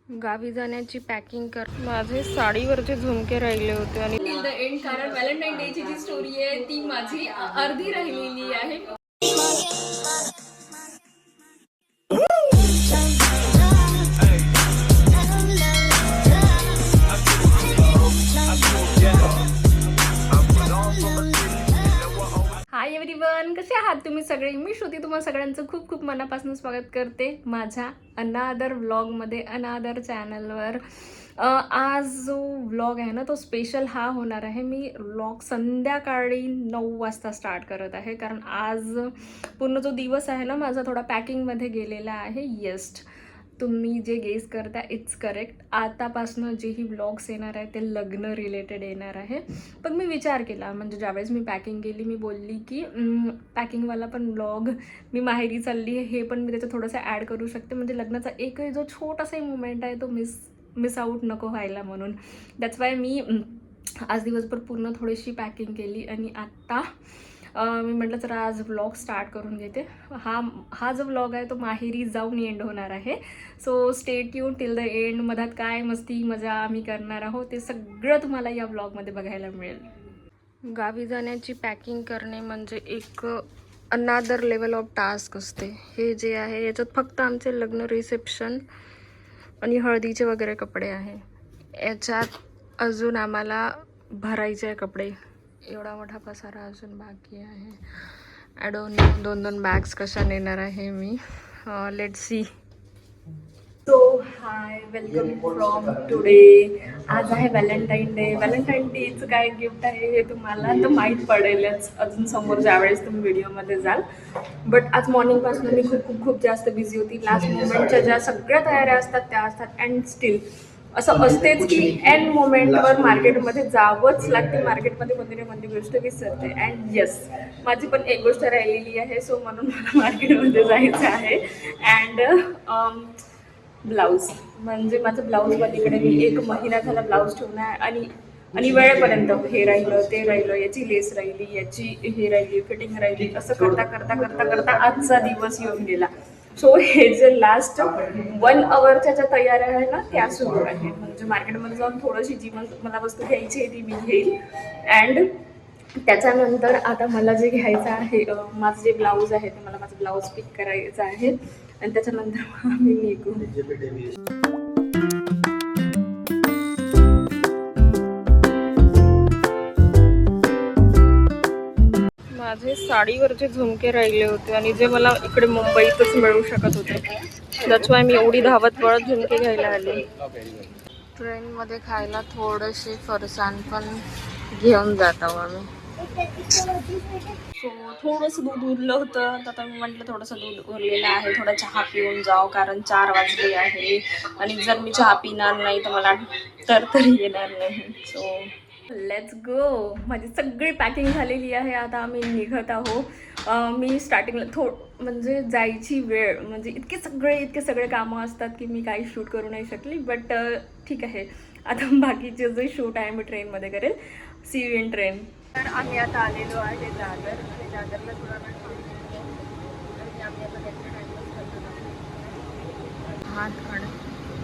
गावी जाण्याची पॅकिंग कर. माझे साडीवरचे झुमके राहिले होते आणि इन द एंड कारण व्हॅलेंटाईन डे ची जी स्टोरी आहे ती माझी अर्धी राहिलेली आहे. हाय एव्हरीवन, कसे आहात तुम्ही सगळे? मी श्रुती तुम्हाला सगळ्यांचं खूप खूप मनापासून स्वागत करते माझ्या अनादर व्लॉगमध्ये, अनादर चॅनलवर. आज जो व्लॉग आहे ना तो स्पेशल हा होणार आहे. मी व्लॉग संध्याकाळी 9 वाजता स्टार्ट करत आहे कारण आज पूर्ण जो दिवस आहे ना माझा थोडा पॅकिंगमध्ये गेलेला आहे. येस, तुम्ही जे गेस करता इट्स करेक्ट. आतापासून जेही व्लॉग्स येणार आहे ते लग्न रिलेटेड येणार आहे. पण मी विचार केला, म्हणजे ज्यावेळेस मी पॅकिंग केली मी बोलली की पॅकिंगवाला पण व्लॉग मी माहेरी चालली आहे हे पण मी त्याचं थोडंसं ॲड करू शकते. म्हणजे लग्नाचा एकही जो छोटासाही मुमेंट आहे तो मिस आऊट नको व्हायला म्हणून. दॅट्स वाय मी आज दिवसभर पूर्ण थोडीशी पॅकिंग केली आणि आत्ता मी म्हटलं तर आज व्लॉग स्टार्ट करून घेते. हा जो व्लॉग आहे तो माहेरी जाऊन एंड होणार आहे. So stay tune till the end. मधात काय मस्ती मजा आम्ही करणार आहोत ते सगळं तुम्हाला या व्लॉगमध्ये बघायला मिळेल. गावी जाण्याची पॅकिंग करणे म्हणजे एक अनादर लेवल ऑफ टास्क असते. हे जे आहे याच्यात फक्त आमचे लग्न रिसेप्शन आणि हळदीचे वगैरे कपडे आहे. याच्यात अजून आम्हाला भरायचे कपडे, एवढा मोठा पसारा अजून बाकी आहे. आय डोंट नो 2 बॅग्स कशा नेणार आहे मी. Let's see. So hi, welcome from today. आज आहे व्हॅलेंटाईन डे. व्हॅलेंटाईन डेचं काय गिफ्ट आहे हे तुम्हाला तर माहीत पडेलच अजून समोर ज्यावेळेस तुम्ही व्हिडिओमध्ये जाल. बट आज मॉर्निंगपासून मी खूप खूप खूप जास्त बिझी होती. लास्ट मोमेंटच्या ज्या सगळ्या तयाऱ्या असतात त्या असतात. अँड स्टील असं असतेच की एंड मोमेंटवर मार्केटमध्ये जावंच लागते. मार्केटमध्ये कोणती ना कोणती गोष्ट विसरते. अँड येस, माझी पण एक गोष्ट राहिलेली आहे. सो म्हणून मला मार्केटमध्ये जायचं आहे. अँड ब्लाऊज, म्हणजे माझं ब्लाऊज पलीकडे मी 1 महिना झाला ब्लाऊज ठेवून आहे. आणि वेळेपर्यंत हे राहिलं ते राहिलं, याची लेस राहिली, याची हे राहिली, फिटिंग राहिली, असं करता करता करता करता आजचा दिवस येऊन गेला. सो हे जे लास्ट 1 आवरच्या ज्या तयाऱ्या आहे ना त्या सुरू आहे. म्हणजे मार्केटमध्ये जाऊन थोडीशी जी मला वस्तू घ्यायची आहे ती मी घेईल. अँड त्याच्यानंतर आता मला जे घ्यायचं आहे, माझं जे ब्लाऊज आहे ते मला माझं ब्लाऊज पिक करायचं आहे. आणि त्याच्यानंतर आम्ही निघू. माझे साडीवरचे झुमके राहिले होते आणि जे मला इकडे मुंबईतच मिळू शकत होते. दॅट्स वाय मी एवढी धावत पळत झुमके घ्यायला आले. ट्रेनमध्ये खायला थोडेसे फरसाण पण घेऊन जात आहोत आम्ही. सो थोडंसं दूध उरलं होतं तर आता मी म्हटलं थोडंसं दूध उरलेलं आहे, थोडा चहा पिऊन जाऊ कारण 4 वाजले आहे. आणि जर मी चहा पिणार नाही तर मला तरी येणार नाही. So let's go. माझी सगळी पॅकिंग झालेली आहे. आता आम्ही निघत आहोत. मी स्टार्टिंगला म्हणजे जायची वेळ म्हणजे इतके सगळे कामं असतात की मी काही शूट करू नाही शकली. बट ठीक आहे, आता बाकीचे जे शूट आहे मी ट्रेनमध्ये करेल. See you in train. तर आम्ही आता आलेलो आहे दादर आणि दादरला थोडा वेळ थांबलेलो आणि आम्ही आता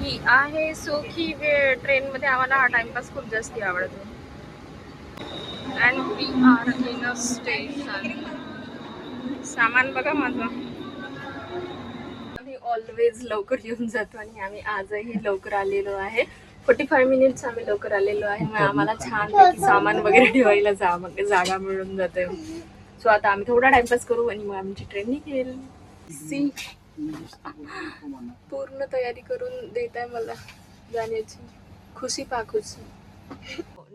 ही आहे सोखी वेळ. ट्रेनमध्ये आम्हाला हा टाइमपास खूप जास्ती आवडतो. And we are in a station. सामान बघा माझं. आम्ही ऑलवेज लवकर येऊन जातो आणि आम्ही आजही लवकर आलेलो आहे. 45 मिनिट्स आम्ही लवकर आलेलो आहे. मग आम्हाला छानपैकी सामान वगैरे ठेवायला जागा मिळून जाते. सो आता आम्ही थोडा टाइमपास करू आणि मग आमची ट्रेन निघेल. सी पूर्ण तयारी करून देत आहे मला जाण्याची. खुशी पा खुशी.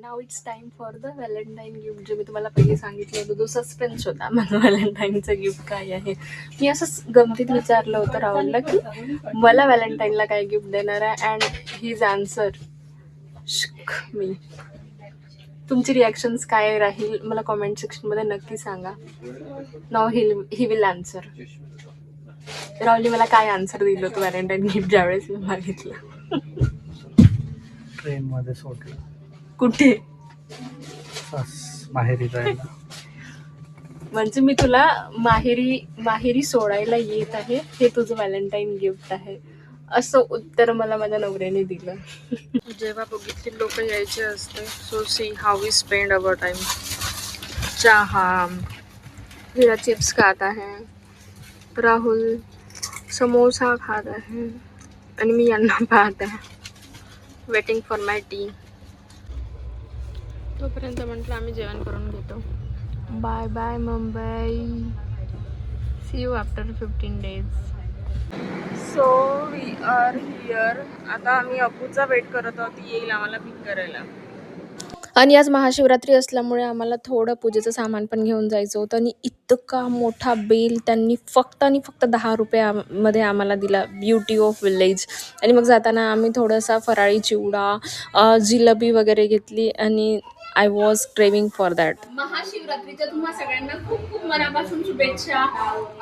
Now it's time for the Valentine gift. जे मी तुम्हाला पहिले सांगितलं होतं, जो सस्पेन्स होता माझं व्हॅलेंटाईनचं गिफ्ट काय आहे. मी असंच गमतीत विचारलं होतं राहुलला की मला व्हॅलेंटाईनला काय गिफ्ट देणार आहे. अँड हिज आन्सर मी. तुमची रिॲक्शन्स काय राहील मला कॉमेंट सेक्शनमध्ये नक्की सांगा. नाव ही विल आन्सर. राहुलने मला काय आन्सर दिलं होतं व्हॅलेंटाईन गिफ्ट ज्यावेळेस मी मागितलं. ट्रेनमध्ये सोडलं. कुठे? माहेरी जायला. म्हणजे मी तुला माहेरी सोडायला येत आहे, हे तुझं व्हॅलेंटाईन गिफ्ट आहे. असं उत्तर मला माझ्या नवऱ्याने दिलं. जेव्हा बघितली लोक यायचे असते. So see how we spend our time. चहा, हिरा चिप्स खाता है, राहुल समोसा खाता है आणि मी यांना पाहत आहे. Waiting for my tea. तोपर्यंत म्हटलं आम्ही जेवण करून घेतो. Bye bye Mumbai. See you after 15 days. So we are here. आता आम्ही अपूचा वेट करत आहोत. येईल आम्हाला पिक करायला. आणि आज महाशिवरात्री असल्यामुळे आम्हाला थोडं पूजेचं सामान पण घेऊन जायचं होतं आणि इतका मोठा बेल त्यांनी फक्त आणि फक्त 10 रुपयामध्ये आम्हाला दिला. Beauty of village. आणि मग जाताना आम्ही थोडासा फराळी चिवडा, जिलेबी वगैरे घेतली आणि I was craving for that. महाशिवरात्रीच्या तुम्हा सगळ्यांना खूप खूप मनापासून शुभेच्छा.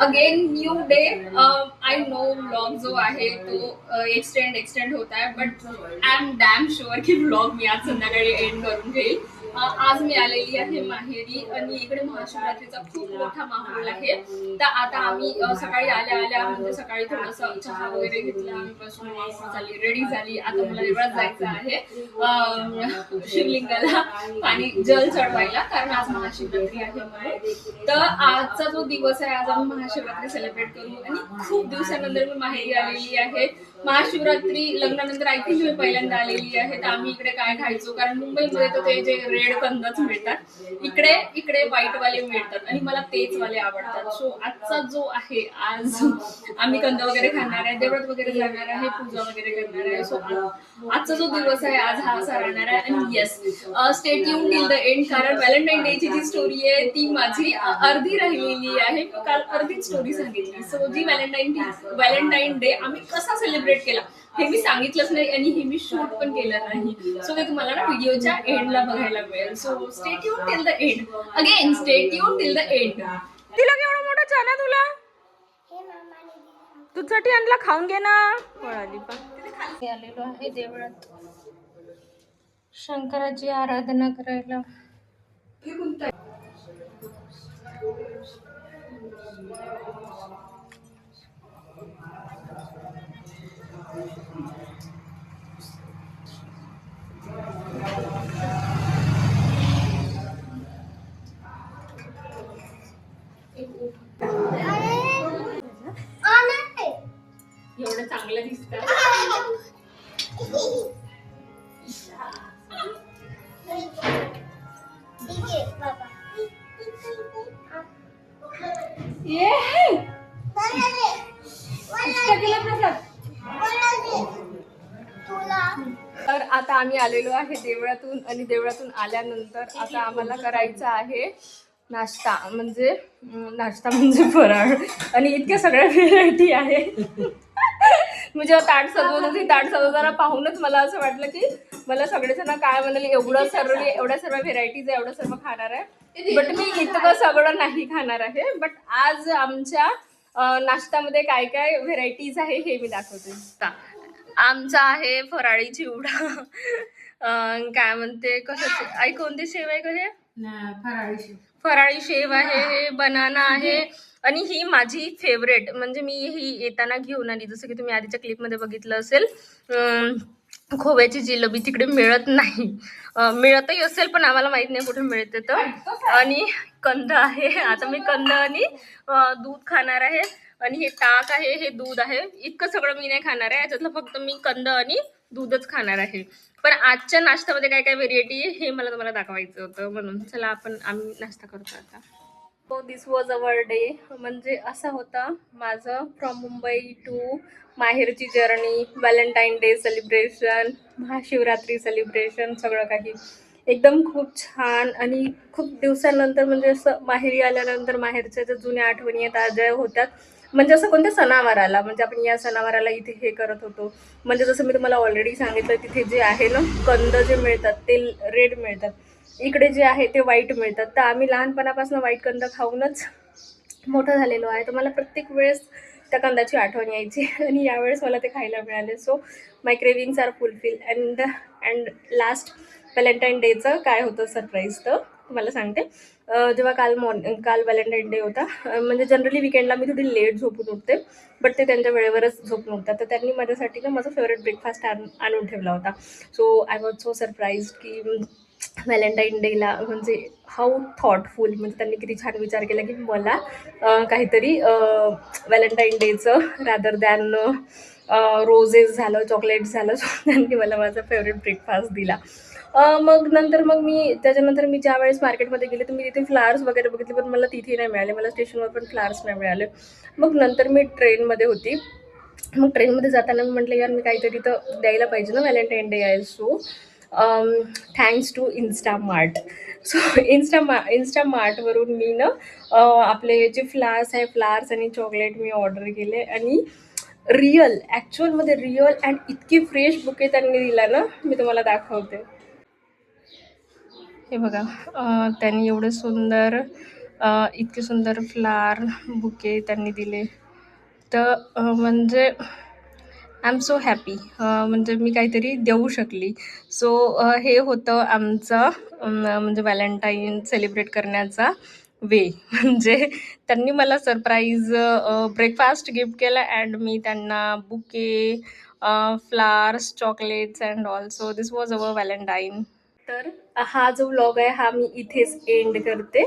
Again new day. I know vlog जो आहे तो एक्सटेंड होत आहे, but I am damn sure की व्लॉग मी आज संध्याकाळी एंड करून घेईल. आज मी आलेली आहे माहेरी आणि इकडे महाशिवरात्रीचा खूप मोठा माहोल आहे. तर आता आम्ही सकाळी आल्या म्हणजे सकाळी थोडंसं चहा वगैरे घेतला, आम्ही बसून झाली, रेडी झाली. आता मला देवळात जायचं आहे शिवलिंगाला पाणी जल चढवायला, कारण आज महाशिवरात्री आहे म्हणून. तर आजचा जो दिवस आहे, आज आम्ही महाशिवरात्री सेलिब्रेट करू आणि खूप दिवसानंतर मी माहेरी आलेली आहे. महाशिवरात्री लग्नानंतर आय थिंक मी पहिल्यांदा आलेली आहे. तर आम्ही इकडे काय खायचो, कारण मुंबईमध्ये तर ते जे रेड कंदच मिळतात, इकडे व्हाईट वाले मिळतात आणि मला तेच वाले आवडतात. सो आजचा जो आहे, आज आम्ही कंद वगैरे खाणार आहे, देवळात वगैरे जाणार आहे, पूजा वगैरे करणार आहे. सो आजचा जो दिवस आहे आज हा असा राहणार आहे. आणि yes, stay tune till the end, कारण व्हॅलेंटाईन डेची जी स्टोरी आहे ती माझी अर्धी राहिलेली आहे. मी काल अर्धीच स्टोरी सांगितली. सो जी व्हॅलेंटाईन डे आम्ही कसा सेलिब्रेट केला हे मी सांगितलंच नाही आणि हे मी शूट पण केलं नाही. सो ते तुम्हाला ना व्हिडिओच्या एंडला बघायला मिळेल. So stay tune till the end. Again stay tune till the end. तिला केवढा मोठा छान आहे तुला. तुझ्यासाठी आणला, खाऊन घे ना. पळाली पण. आलेलो आहे देवळात शंकराची आराधना करायला. एवढं चांगलं दिसतं. तर आता आम्ही आलेलो आहे देवळातून आणि देवळातून आल्यानंतर आता आम्हाला करायचं आहे नाश्ता. म्हणजे फराळ आणि इतक्या सगळ्या व्हेरायटी आहे. मी जेव्हा ताट सजवत होती, ताट सजवताना पाहूनच मला असं वाटलं की मला सगळेजण काय म्हणाले, एवढ्या सर्व व्हेरायटीज आहे, एवढं सर्व खाणार आहे. बट मी इतकं सगळं नाही खाणार आहे. बट आज आमच्या नाश्त्यामध्ये काय काय व्हेरायटीज आहे हे मी दाखवते. आमचा आहे फराळी चिवडा. काय म्हणते, कसं आई कोणती शेव आहे का हे? फराळी शेव आहे, हे बनाना आहे आणि ही माझी फेवरेट. म्हणजे मी ही येताना घेऊन आली, जसं की तुम्ही आधीच्या क्लिपमध्ये बघितलं असेल. खोव्याची जिलेबी तिकडे मिळत नाही, मिळतही असेल पण आम्हाला माहित नाही कुठे मिळते. तर आणि कंद आहे. आता मी कंद आणि दूध खाणार आहे आणि हे ताक आहे, हे दूध आहे. इतकं सगळं मी नाही खाणार आहे, याच्यातलं फक्त मी कंद आणि दूधच खाणार आहे. पण आजच्या नाश्त्यामध्ये काय काय व्हेरायटी आहे हे मला तुम्हाला दाखवायचं होतं, म्हणून चला आम्ही नाश्ता करतो आता. So this was our day. म्हणजे असा होता माझं फ्रॉम मुंबई टू माहेरची journey. Valentine day celebration, Mahashivratri celebration, सगळं काही एकदम खूप छान. आणि खूप दिवसानंतर म्हणजे असं माहेरी आल्यानंतर माहेरच्या ज्या जुन्या आठवणी ताज्या होत्यात. म्हणजे असं कोणत्या सणावाराला, म्हणजे आपण या सणावाराला इथे हे करत होतो. म्हणजे जसं मी तुम्हाला ऑलरेडी सांगितलं, तिथे जे आहे ना कंद जे मिळतात ते रेड मिळतात, इकडे जे आहे ते व्हाईट मिळतात. तर आम्ही लहानपणापासून व्हाईट कंद खाऊनच मोठं झालेलो आहे. तर मला प्रत्येक वेळेस त्या कंदाची आठवण यायची आणि यावेळेस मला ते खायला मिळाले. So my cravings are fulfil. And last Valentine डेचं काय होतं सरप्राईज, तर तुम्हाला सांगते. जेव्हा काल व्हॅलेंटाईन डे होता, म्हणजे जनरली वीकेंडला मी थोडी लेट झोपून उठते, बट ते त्यांच्या वेळेवरच झोपून उठतात. तर त्यांनी माझ्यासाठी ना माझा फेवरेट ब्रेकफास्ट आणून ठेवला होता. So I was so surprise की व्हॅलेंटाईन डेला म्हणजे हाऊ थॉटफुल, म्हणजे त्यांनी किती छान विचार केला की मला काहीतरी व्हॅलेंटाईन डेचं रॅदर दॅन रोजेस झालं, चॉकलेट्स झालं, सो त्यांनी मला माझा फेवरेट ब्रेकफास्ट दिला. मग मी त्याच्यानंतर मी ज्यावेळेस मार्केटमध्ये गेले तर मी तिथे फ्लावर्स वगैरे बघितले, पण मला तिथे नाही मिळाले, मला स्टेशनवर पण फ्लावर्स नाही मिळाले. मग नंतर मी ट्रेनमध्ये होती. मग ट्रेनमध्ये जाताना मी म्हटलं यार मी काहीतरी तर द्यायला पाहिजे ना, व्हॅलेंटाईन डे आहे. So thanks to Instamart. So इन्स्टामार्टवरून मी ना आपले जे फ्लावर्स आणि चॉकलेट मी ऑर्डर केले, आणि ॲक्च्युअलमध्ये रिअल अँड इतकी फ्रेश बुके त्यांनी दिला ना, मी तुम्हाला दाखवते. हे बघा, त्यांनी एवढं सुंदर इतके सुंदर फ्लावर बुके त्यांनी दिले. तर म्हणजे आय एम सो हॅपी, म्हणजे मी काहीतरी देऊ शकली. सो हे होतं आमचं म्हणजे व्हॅलेंटाईन सेलिब्रेट करण्याचा वे. म्हणजे त्यांनी मला सरप्राईज ब्रेकफास्ट गिफ्ट केला अँड मी त्यांना bouquet, flowers, chocolates and also this was our Valentine. तर हा जो व्लॉग आहे हा मी इथेच एंड करते.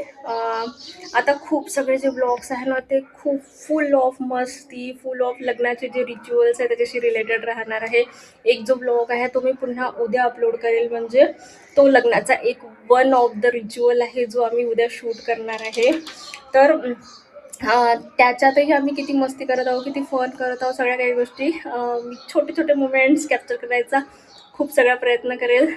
आता खूप सगळे जे व्लॉग्स आहे ना ते खूप फुल ऑफ मस्ती, फुल ऑफ लग्नाचे जे रिच्युअल्स आहे त्याच्याशी रिलेटेड राहणार आहे. एक जो व्लॉग आहे तो मी पुन्हा उद्या अपलोड करेल, म्हणजे तो लग्नाचा एक वन ऑफ द रिच्युअल आहे जो आम्ही उद्या शूट करणार आहे. तर त्याच्यातही आम्ही किती मस्ती करत आहोत, किती फन करत आहोत, सगळ्या काही गोष्टी मी छोटे छोटे मुमेंट्स कॅप्चर करायचा खूप सगळा प्रयत्न करेल.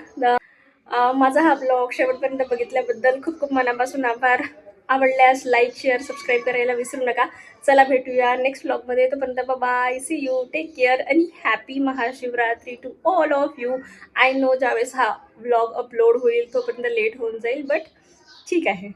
माझा हा ब्लॉग शेवटपर्यंत बघितल्याबद्दल खूप खूप मनापासून आभार. आवडल्यास लाईक, शेअर, सबस्क्राईब करायला विसरू नका. चला भेटूया नेक्स्ट ब्लॉगमध्ये. तोपर्यंत bye, see you, take care आणि happy Mahashivratri to all of you. I know ज्यावेळेस हा ब्लॉग अपलोड होईल तोपर्यंत लेट होऊन जाईल, बट ठीक आहे.